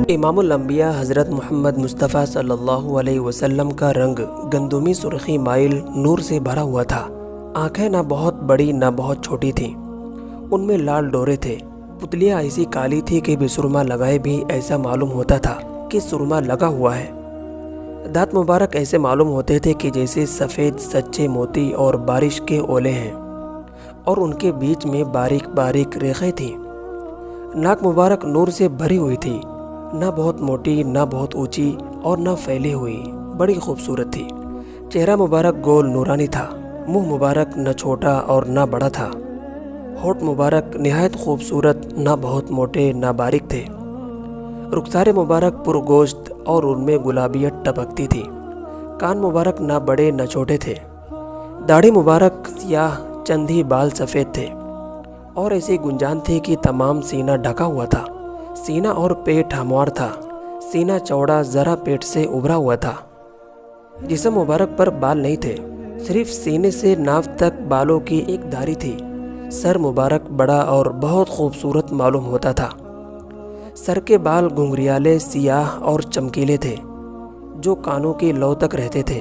امام الانبیاء حضرت محمد مصطفیٰ صلی اللہ علیہ وسلم کا رنگ گندمی سرخی مائل نور سے بھرا ہوا تھا۔ آنکھیں نہ بہت بڑی نہ بہت چھوٹی تھیں، ان میں لال ڈورے تھے۔ پتلیاں ایسی کالی تھی کہ بے سرما لگائے بھی ایسا معلوم ہوتا تھا کہ سرما لگا ہوا ہے۔ دانت مبارک ایسے معلوم ہوتے تھے کہ جیسے سفید سچے موتی اور بارش کے اولے ہیں، اور ان کے بیچ میں باریک باریک ریخیں تھیں۔ ناک مبارک نور سے بھری ہوئی تھی، نہ بہت موٹی نہ بہت اونچی اور نہ پھیلی ہوئی، بڑی خوبصورت تھی۔ چہرہ مبارک گول نورانی تھا، منہ مبارک نہ چھوٹا اور نہ بڑا تھا۔ ہونٹ مبارک نہایت خوبصورت، نہ بہت موٹے نہ باریک تھے۔ رخسار مبارک پرگوشت اور ان میں گلابیت ٹپکتی تھی۔ کان مبارک نہ بڑے نہ چھوٹے تھے۔ داڑھی مبارک سیاہ، چندی بال سفید تھے، اور ایسی گنجان تھی کہ تمام سینہ ڈھکا ہوا تھا۔ سینہ اور پیٹ ہموار تھا، سینہ چوڑا ذرا پیٹ سے ابھرا ہوا تھا۔ جسم مبارک پر بال نہیں تھے، صرف سینے سے ناف تک بالوں کی ایک دھاری تھی۔ سر مبارک بڑا اور بہت خوبصورت معلوم ہوتا تھا۔ سر کے بال گھنگریالے سیاہ اور چمکیلے تھے، جو کانوں کی لو تک رہتے تھے۔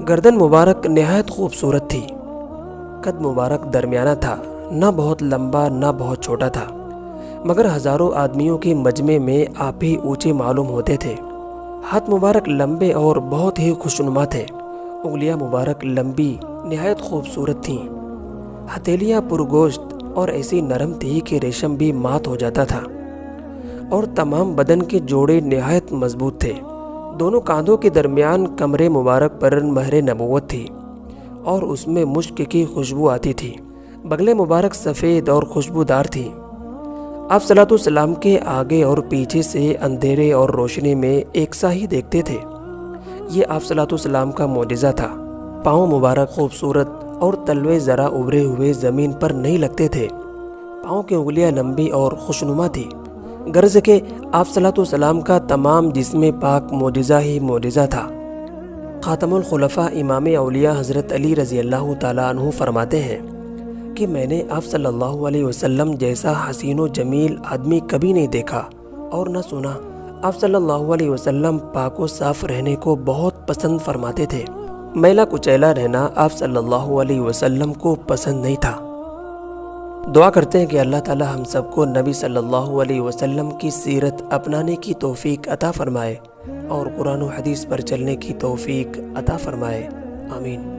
گردن مبارک نہایت خوبصورت تھی۔ قد مبارک درمیانہ تھا، نہ بہت لمبا نہ بہت چھوٹا تھا، مگر ہزاروں آدمیوں کے مجمع میں آپ ہی اونچے معلوم ہوتے تھے۔ ہاتھ مبارک لمبے اور بہت ہی خوشنما تھے۔ انگلیاں مبارک لمبی نہایت خوبصورت تھیں۔ ہتھیلیاں پرگوشت اور ایسی نرم تھی کہ ریشم بھی مات ہو جاتا تھا، اور تمام بدن کے جوڑے نہایت مضبوط تھے۔ دونوں کاندھوں کے درمیان کمر مبارک پر مہر نبوت تھی، اور اس میں مشک کی خوشبو آتی تھی۔ بغلیں مبارک سفید اور خوشبودار تھی۔ آپ صلی اللہ علیہ وسلم کے آگے اور پیچھے سے اندھیرے اور روشنی میں ایک سا ہی دیکھتے تھے۔ یہ آپ صلی اللہ علیہ وسلم کا معجزہ تھا۔ پاؤں مبارک خوبصورت اور تلوے ذرا ابھرے ہوئے زمین پر نہیں لگتے تھے۔ پاؤں کی انگلیاں لمبی اور خوشنما تھی، غرض کہ آپ صلی اللہ علیہ وسلم کا تمام جسم پاک معجزہ ہی معجزہ تھا۔ خاتم الخلفاء امام اولیاء حضرت علی رضی اللہ تعالیٰ عنہ فرماتے ہیں کہ میں نے آپ صلی اللہ علیہ وسلم جیسا حسین و جمیل آدمی کبھی نہیں دیکھا اور نہ سنا۔ آپ صلی اللہ علیہ وسلم پاک و صاف رہنے کو بہت پسند فرماتے تھے۔ میلا کچیلا رہنا آپ صلی اللہ علیہ وسلم کو پسند نہیں تھا۔ دعا کرتے ہیں کہ اللہ تعالی ہم سب کو نبی صلی اللہ علیہ وسلم کی سیرت اپنانے کی توفیق عطا فرمائے، اور قرآن و حدیث پر چلنے کی توفیق عطا فرمائے، آمین۔